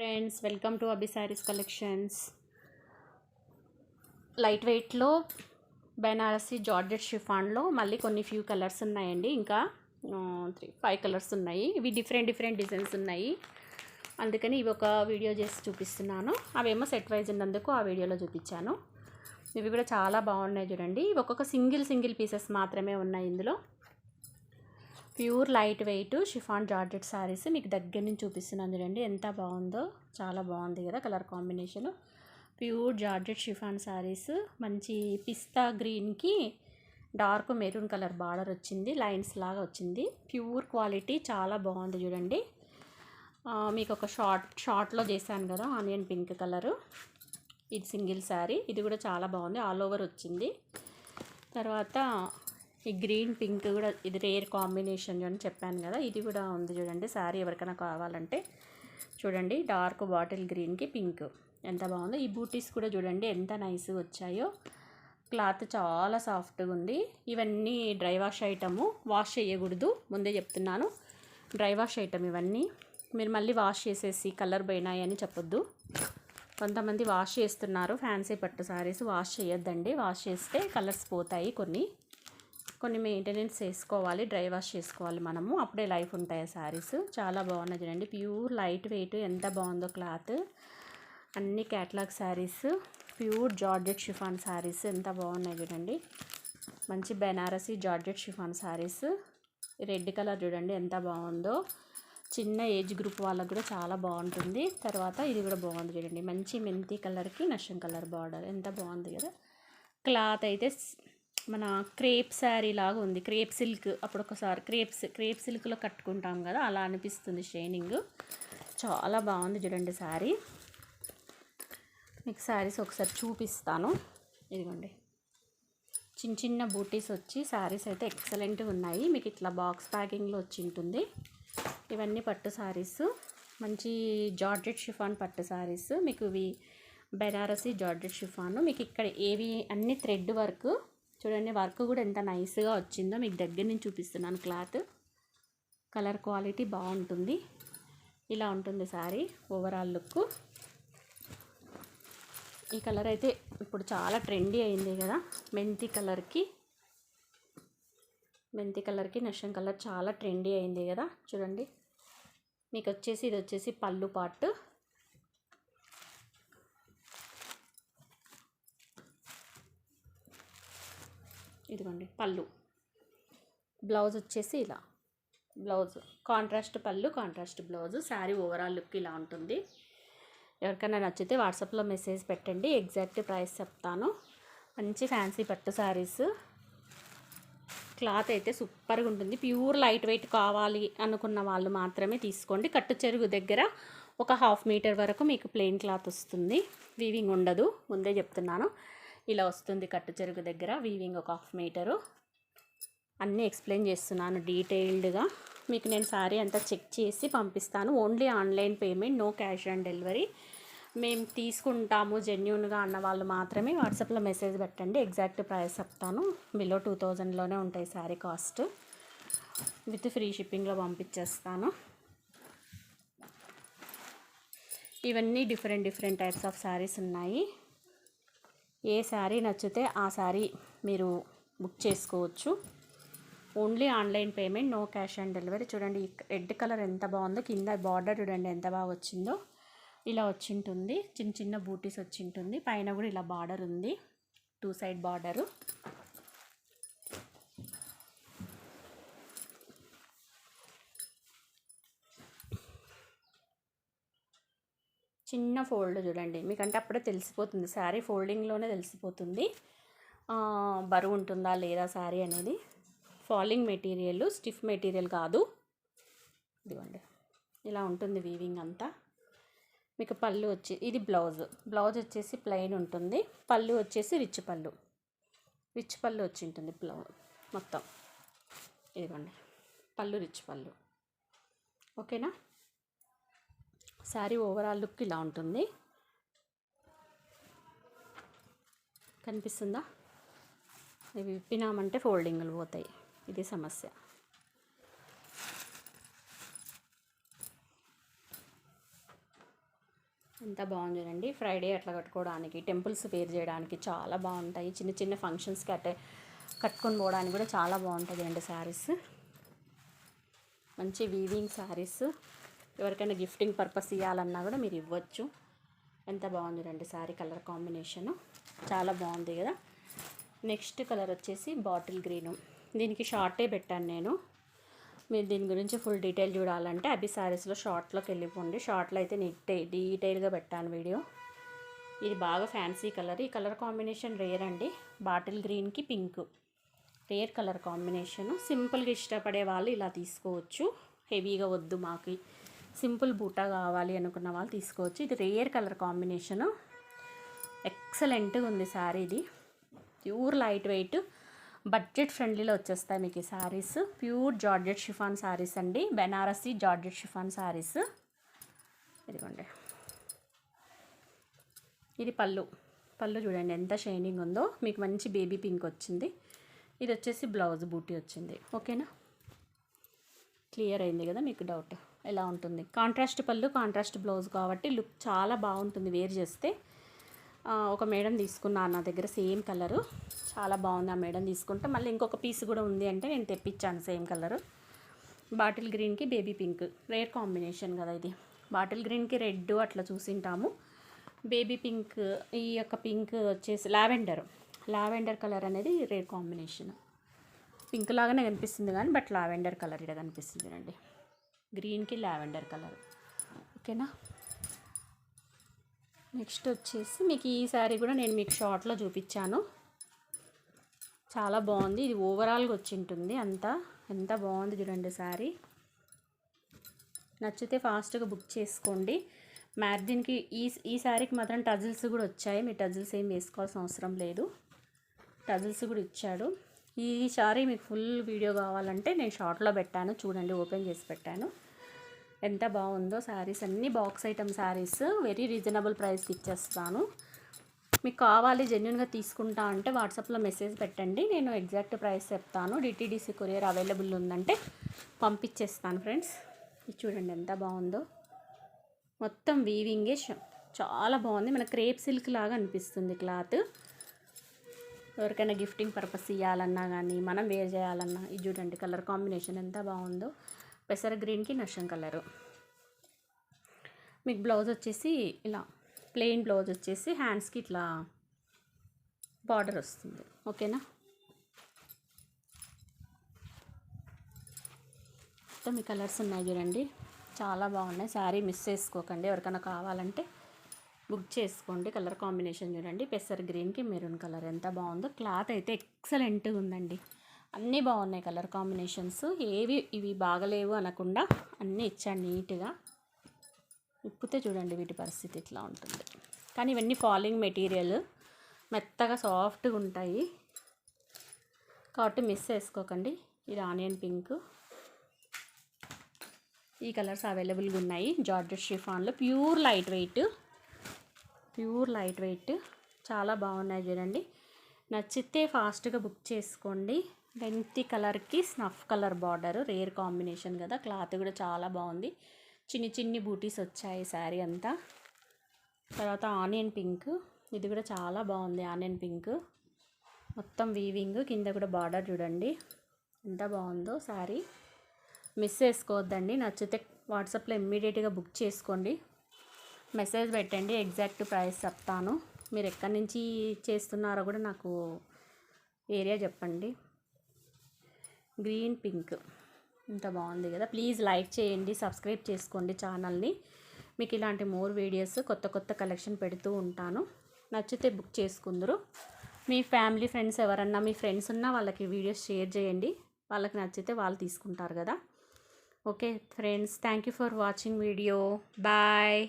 Friends, welcome to Abhi saris collections. Light వెయిట్లో Banarasi georgette షిఫాన్లో మళ్ళీ కొన్ని ఫ్యూ కలర్స్ ఉన్నాయండి. ఇంకా 5 కలర్స్ ఉన్నాయి. ఇవి డిఫరెంట్ డిజైన్స్ ఉన్నాయి. అందుకని ఇవి ఒక వీడియో చేసి చూపిస్తున్నాను. అవేమో సెట్ వైజ్ ఉన్నందుకు ఆ వీడియోలో చూపించాను. ఇవి కూడా చాలా బాగున్నాయి చూడండి. ఇవి ఒక్కొక్క సింగిల్ పీసెస్ మాత్రమే ఉన్నాయి ఇందులో. Pure light wait chiffon georgette saris మీకు దగ్గర నుంచి చూపిస్తున్నాను చూడండి. ఎంత బాగుందో, చాలా బాగుంది కదా colour combination. Pure georgette chiffon saris. మంచి పిస్తా గ్రీన్కి డార్క్ మెరూన్ కలర్ బార్డర్ వచ్చింది, లైన్స్ లాగా వచ్చింది. ప్యూర్ క్వాలిటీ, చాలా బాగుంది చూడండి. మీకు ఒక షార్ట్లో చేశాను కదా, ఆనియన్ పింక్ కలరు. ఇది సింగిల్ శారీ. ఇది కూడా చాలా బాగుంది, ఆల్ ఓవర్ వచ్చింది. తర్వాత ఈ గ్రీన్ పింక్ కూడా ఇది రేర్ కాంబినేషన్ అని చెప్పాను కదా, ఇది కూడా ఉంది చూడండి. శారీ ఎవరికైనా కావాలంటే చూడండి. డార్క్ బాటిల్ గ్రీన్కి పింక్ ఎంత బాగుందో. ఈ బూటీస్ కూడా చూడండి ఎంత నైస్గా వచ్చాయో. క్లాత్ చాలా సాఫ్ట్గా ఉంది. ఇవన్నీ డ్రై వాష్ ఐటము, వాష్ చేయకూడదు, ముందే చెప్తున్నాను. డ్రై వాష్ ఐటమ్ ఇవన్నీ. మీరు మళ్ళీ వాష్ చేసేసి కలర్ పోయినాయి అని చెప్పొద్దు. కొంతమంది వాష్ చేస్తున్నారు ఫ్యాన్సీ పట్టు శారీస్. వాష్ చేయొద్దండి. వాష్ చేస్తే కలర్స్ పోతాయి. కొన్ని మెయింటెనెన్స్ చేసుకోవాలి, డ్రై వాష్ చేసుకోవాలి మనము, అప్పుడే లైఫ్ ఉంటాయి శారీస్. చాలా బాగున్నాయి చూడండి. ప్యూర్ లైట్ వెయిట్, ఎంత బాగుందో క్లాత్. అన్ని catalogue saris, pure georgette chiffon saris ఎంత బాగున్నాయి చూడండి. మంచి Banarasi georgette chiffon saris. Red colour చూడండి ఎంత బాగుందో. చిన్న ఏజ్ గ్రూప్ వాళ్ళకు కూడా చాలా బాగుంటుంది. తర్వాత ఇది కూడా బాగుంది చూడండి. మంచి మెంతి కలర్కి నషం కలర్ బార్డర్, ఎంత బాగుంది కదా. క్లాత్ అయితే మన క్రేప్ శారీ లాగా ఉంది. క్రేప్ సిల్క్, అప్పుడు ఒకసారి క్రేప్ సిల్క్లో కట్టుకుంటాం కదా, అలా అనిపిస్తుంది షైనింగ్. చాలా బాగుంది చూడండి శారీ. మీకు శారీస్ ఒకసారి చూపిస్తాను. ఇదిగోండి, చిన్న బూటీస్ వచ్చి శారీస్ అయితే ఎక్సలెంట్గా ఉన్నాయి. మీకు ఇట్లా బాక్స్ ప్యాకింగ్లో వచ్చి ఉంటుంది. ఇవన్నీ పట్టు శారీస్, మంచి జార్జెట్ షిఫాన్ పట్టు శారీస్. మీకు ఇవి బెనారసీ జార్జెట్ షిఫాన్. మీకు ఇక్కడ ఏవి అన్ని థ్రెడ్ వర్క్ చూడండి. వర్క్ కూడా ఎంత నైస్గా వచ్చిందో మీకు దగ్గర నుంచి చూపిస్తున్నాను. క్లాత్, కలర్ క్వాలిటీ బాగుంటుంది. ఇలా ఉంటుంది శారీ ఓవరాల్ లుక్. ఈ కలర్ అయితే ఇప్పుడు చాలా ట్రెండీ అయింది కదా. మెంతి కలర్కి నషం కలర్ చాలా ట్రెండీ అయింది కదా చూడండి. మీకు వచ్చేసి ఇది వచ్చేసి పళ్ళు పార్ట్. ఇదిగోండి పళ్ళు. బ్లౌజ్ వచ్చేసి ఇలా, బ్లౌజ్ కాంట్రాస్ట్ పళ్ళు, contrast blouse. Sari overall look ఇలా ఉంటుంది. ఎవరికైనా నచ్చితే వాట్సాప్లో మెసేజ్ పెట్టండి, ఎగ్జాక్ట్ ప్రైస్ చెప్తాను. మంచి ఫ్యాన్సీ పట్టు శారీస్. క్లాత్ అయితే సూపర్గా ఉంటుంది. ప్యూర్ లైట్ వెయిట్ కావాలి అనుకున్న వాళ్ళు మాత్రమే తీసుకోండి. కట్టు చెరుగు దగ్గర ఒక 1/2 మీటర్ వరకు మీకు ప్లెయిన్ క్లాత్ వస్తుంది, వీవింగ్ ఉండదు, ముందే చెప్తున్నాను. ఇలా వస్తుంది కట్టు చెరుగు దగ్గర, వీవింగ్ ఒక 1/2 మీటరు. అన్నీ ఎక్స్ప్లెయిన్ చేస్తున్నాను డీటెయిల్డ్గా. మీకు నేను శారీ అంతా చెక్ చేసి పంపిస్తాను. Only online payment, no cash on delivery. మేము తీసుకుంటాము జెన్యూన్గా అన్న వాళ్ళు మాత్రమే వాట్సాప్లో మెసేజ్ పెట్టండి, ఎగ్జాక్ట్ ప్రైస్ చెప్తాను. బిలో 2000లోనే ఉంటాయి శారీ కాస్ట్. విత్ ఫ్రీ షిప్పింగ్లో పంపించేస్తాను. ఇవన్నీ డిఫరెంట్ టైప్స్ ఆఫ్ శారీస్ ఉన్నాయి. ఏ శారీ నచ్చితే ఆ శారీ మీరు బుక్ చేసుకోవచ్చు. Only online payment, no cash on delivery. చూడండి రెడ్ కలర్ ఎంత బాగుందో. కింద బార్డర్ చూడండి ఎంత బాగా వచ్చిందో. ఇలా వచ్చింటుంది, చిన్న బూటీస్ వచ్చింటుంది. పైన కూడా ఇలా బార్డర్ ఉంది, 2 సైడ్ బార్డరు. చిన్న ఫోల్డ్ చూడండి, మీకంటే అప్పుడే తెలిసిపోతుంది. శారీ ఫోల్డింగ్లోనే తెలిసిపోతుంది బరువు ఉంటుందా లేదా శారీ అనేది. ఫాలింగ్ మెటీరియల్, స్టిఫ్ మెటీరియల్ కాదు. ఇదిగోండి ఇలా ఉంటుంది వీవింగ్ అంతా. మీకు పళ్ళు వచ్చి ఇది బ్లౌజ్ వచ్చేసి ప్లెయిన్ ఉంటుంది. పళ్ళు వచ్చేసి రిచ్ పళ్ళు వచ్చి ఉంటుంది బ్లౌజ్ మొత్తం. ఇదిగోండి పళ్ళు, రిచ్ పళ్ళు. ఓకేనా. శారీ ఓవరాల్ లుక్ ఇలా ఉంటుంది. కనిపిస్తుందా? ఇవి విప్పినామంటే ఫోల్డింగ్లు పోతాయి, ఇది సమస్య. ఎంత బాగుంది చూడండి. ఫ్రైడే అట్లా కట్టుకోవడానికి, టెంపుల్స్ వేర్ చేయడానికి చాలా బాగుంటాయి. చిన్న చిన్న ఫంక్షన్స్కి అట్టే కట్టుకొని పోవడానికి కూడా చాలా బాగుంటుంది అండి శారీస్. మంచి వీవింగ్ శారీస్. ఎవరికైనా గిఫ్టింగ్ పర్పస్ ఇవ్వాలన్నా కూడా మీరు ఇవ్వచ్చు. ఎంత బాగుంది రండి శారీ కలర్ కాంబినేషను, చాలా బాగుంది కదా. నెక్స్ట్ కలర్ వచ్చేసి బాటిల్ గ్రీను. దీనికి షార్టే పెట్టాను నేను. మీరు దీని గురించి ఫుల్ డీటెయిల్ చూడాలంటే అభి శారీస్లో షార్ట్లోకి వెళ్ళిపోండి. షార్ట్లో అయితే డీటెయిల్గా పెట్టాను వీడియో. ఇది బాగా ఫ్యాన్సీ కలర్. ఈ కలర్ కాంబినేషన్ రేర్ అండి. బాటిల్ గ్రీన్కి పింక్ రేర్ కలర్ కాంబినేషను. సింపుల్గా ఇష్టపడే వాళ్ళు ఇలా తీసుకోవచ్చు. హెవీగా వద్దు మాకు సింపుల్ బూటా కావాలి అనుకున్న వాళ్ళు తీసుకోవచ్చు. ఇది రేర్ కలర్ కాంబినేషను. ఎక్సలెంట్గా ఉంది శారీ. ఇది ప్యూర్ లైట్ వెయిట్ బడ్జెట్ ఫ్రెండ్లీలో వచ్చేస్తాయి మీకు ఈ sarees. Pure georgette chiffon sarees అండి. Banarasi georgette chiffon sarees. ఇదిగోండి, ఇది పళ్ళు చూడండి ఎంత షైనింగ్ ఉందో. మీకు మంచి బేబీ పింక్ వచ్చింది. ఇది వచ్చేసి బ్లౌజ్ బూటీ వచ్చింది. ఓకేనా, క్లియర్ అయింది కదా మీకు డౌట్ ఎలా ఉంటుంది. కాంట్రాస్ట్ పళ్ళు కాంట్రాస్ట్ బ్లౌజ్ కాబట్టి లుక్ చాలా బాగుంటుంది వేర్ చేస్తే. ఒక మేడం తీసుకున్నాను నా దగ్గర సేమ్ కలరు, చాలా బాగుంది. ఆ మేడం తీసుకుంటే మళ్ళీ ఇంకొక పీస్ కూడా ఉంది అంటే నేను తెప్పించాను సేమ్ కలరు. బాటిల్ గ్రీన్కి బేబీ పింక్ రేర్ కాంబినేషన్ కదా ఇది. బాటిల్ గ్రీన్కి రెడ్ అట్లా చూసింటాము. బేబీ పింక్, ఈ యొక్క పింక్ వచ్చేసి లావెండర్ కలర్ అనేది రేర్ కాంబినేషన్. పింక్ లాగానే కనిపిస్తుంది కానీ బట్ లావెండర్ కలర్ ఇక్కడ కనిపిస్తుంది రండి. గ్రీన్కి లావెండర్ కలర్. ఓకేనా, నెక్స్ట్ వచ్చేసి మీకు ఈ శారీ కూడా నేను మీకు షార్ట్లో చూపించాను. చాలా బాగుంది. ఇది ఓవరాల్గా వచ్చి ఉంటుంది అంతా. ఎంత బాగుంది చూడండి శారీ. నచ్చితే ఫాస్ట్గా బుక్ చేసుకోండి. దీనికి ఈ శారీకి మాత్రం టజిల్స్ కూడా వచ్చాయి. మీరు టజిల్స్ ఏం వేసుకోవాల్సిన అవసరం లేదు. టజిల్స్ కూడా ఇచ్చాడు. ఈ శారీ మీకు ఫుల్ వీడియో కావాలంటే నేను షార్ట్లో పెట్టాను చూడండి, ఓపెన్ చేసి పెట్టాను. ఎంత బాగుందో శారీస్ అన్నీ box item saris. Very reasonable ప్రైస్కి ఇచ్చేస్తాను. మీకు కావాలి జెన్యున్గా తీసుకుంటా అంటే వాట్సాప్లో మెసేజ్ పెట్టండి, నేను ఎగ్జాక్ట్ ప్రైస్ చెప్తాను. డిటీడీసీ కొరియర్ అవైలబుల్ ఉందంటే పంపించేస్తాను ఫ్రెండ్స్. ఇది చూడండి ఎంత బాగుందో. మొత్తం వీవింగే చాలా బాగుంది. మన క్రేప్ సిల్క్ లాగా అనిపిస్తుంది క్లాత్. ఎవరికైనా గిఫ్టింగ్ పర్పస్ ఇవ్వాలన్నా కానీ మనం వేర్ చేయాలన్నా ఇది చూడండి కలర్ కాంబినేషన్ ఎంత బాగుందో. పెసర గ్రీన్కి నషం కలరు. మీకు బ్లౌజ్ వచ్చేసి ఇలా ప్లెయిన్ బ్లౌజ్ వచ్చేసి హ్యాండ్స్కి ఇట్లా బార్డర్ వస్తుంది. ఓకేనా, మొత్తం మీ కలర్స్ ఉన్నాయి చూడండి, చాలా బాగున్నాయి. శారీ మిస్ చేసుకోకండి. ఎవరికైనా కావాలంటే బుక్ చేసుకోండి. కలర్ కాంబినేషన్ చూడండి, పెసర్ గ్రీన్కి మెరూన్ కలర్ ఎంత బాగుందో. క్లాత్ అయితే ఎక్సలెంట్గా ఉందండి. అన్నీ బాగున్నాయి కలర్ కాంబినేషన్స్. ఇవి బాగలేవు అనకుండా అన్నీ ఇచ్చాను నీట్గా. ఇప్పితే చూడండి వీటి పరిస్థితి ఇట్లా ఉంటుంది. కానీ ఇవన్నీ ఫాలింగ్ మెటీరియల్, మెత్తగా సాఫ్ట్గా ఉంటాయి కాబట్టి మిస్ చేసుకోకండి. ఇది ఆనియన్ పింక్. ఈ కలర్స్ అవైలబుల్గా ఉన్నాయి. జార్జెట్ షిఫాన్లో ప్యూర్ లైట్ వెయిట్ చాలా బాగున్నాయి చూడండి. నచ్చితే ఫాస్ట్గా బుక్ చేసుకోండి. మెంతి కలర్కి snuff colour border rare combination కదా. క్లాత్ కూడా చాలా బాగుంది. చిన్ని బూటీస్ వచ్చాయి శారీ అంతా. తర్వాత ఆనియన్ పింక్, ఇది కూడా చాలా బాగుంది. ఆనియన్ పింక్ మొత్తం వీవింగ్, కింద కూడా బార్డర్ చూడండి ఎంత బాగుందో శారీ. మిస్ చేసుకోవద్దండి. నచ్చితే వాట్సాప్లో ఇమ్మీడియట్గా బుక్ చేసుకోండి. మెసేజ్ పెట్టండి, ఎగ్జాక్ట్ ప్రైస్ చెప్తాను. మీరు ఎక్కడి నుంచి చేస్తున్నారో కూడా నాకు ఏరియా చెప్పండి. గ్రీన్ పింక్ ఇంత బాగుంది కదా. ప్లీజ్ లైక్ చేయండి, సబ్స్క్రైబ్ చేసుకోండి ఛానల్ని. మీకు ఇలాంటి మోర్ వీడియోస్ కొత్త కలెక్షన్ పెడుతూ ఉంటాను. నచ్చితే బుక్ చేసుకుందరు. మీ ఫ్యామిలీ ఫ్రెండ్స్ ఎవరన్నా మీ ఫ్రెండ్స్ ఉన్నా వాళ్ళకి వీడియోస్ షేర్ చేయండి. వాళ్ళకి నచ్చితే వాళ్ళు తీసుకుంటారు కదా. Okay friends, thank you for watching video. Bye.